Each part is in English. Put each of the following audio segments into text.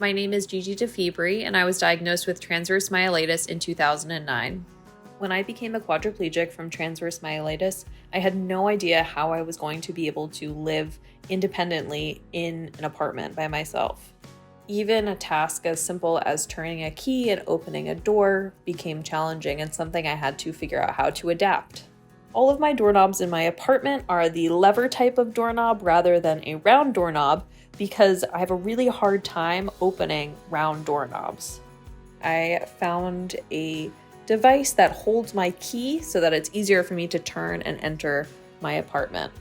My name is Gigi DeFibri, and I was diagnosed with transverse myelitis in 2009. When I became a quadriplegic from transverse myelitis, I had no idea how I was going to be able to live independently in an apartment by myself. Even a task as simple as turning a key and opening a door became challenging and something I had to figure out how to adapt. All of my doorknobs in my apartment are the lever type of doorknob rather than a round doorknob because I have a really hard time opening round doorknobs. I found a device that holds my key so that it's easier for me to turn and enter my apartment.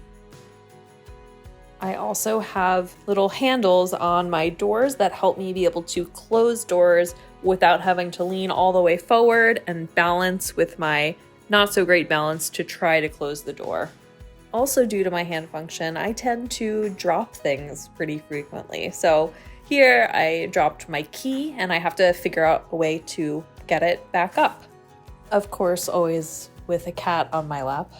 I also have little handles on my doors that help me be able to close doors without having to lean all the way forward and balance with my not so great balance to try to close the door. Also, due to my hand function, I tend to drop things pretty frequently. So here I dropped my key and I have to figure out a way to get it back up. Of course, always with a cat on my lap.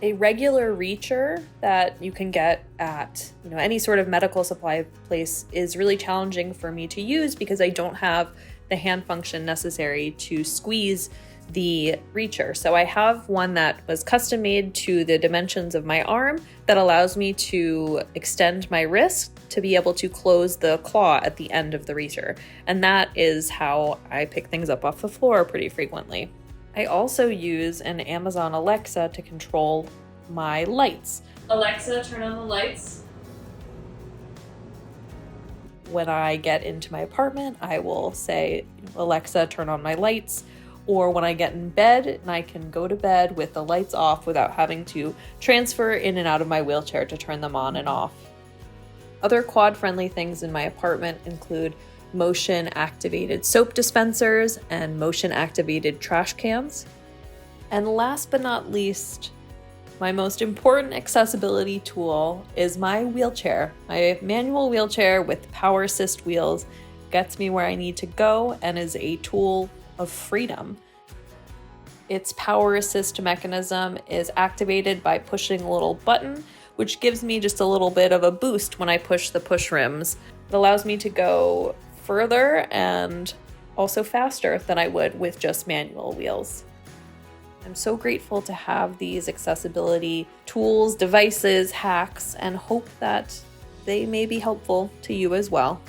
A regular reacher that you can get at any sort of medical supply place is really challenging for me to use because I don't have the hand function necessary to squeeze the reacher. So I have one that was custom made to the dimensions of my arm that allows me to extend my wrist to be able to close the claw at the end of the reacher. And that is how I pick things up off the floor pretty frequently. I also use an Amazon Alexa to control my lights. Alexa, turn on the lights. When I get into my apartment, I will say, Alexa, turn on my lights. Or when I get in bed, I can go to bed with the lights off without having to transfer in and out of my wheelchair to turn them on and off. Other quad-friendly things in my apartment include motion-activated soap dispensers and motion-activated trash cans. And last but not least, my most important accessibility tool is my wheelchair. My manual wheelchair with power assist wheels gets me where I need to go and is a tool of freedom. Its power assist mechanism is activated by pushing a little button, which gives me just a little bit of a boost when I push the push rims. It allows me to go further and also faster than I would with just manual wheels. I'm so grateful to have these accessibility tools, devices, hacks, and hope that they may be helpful to you as well.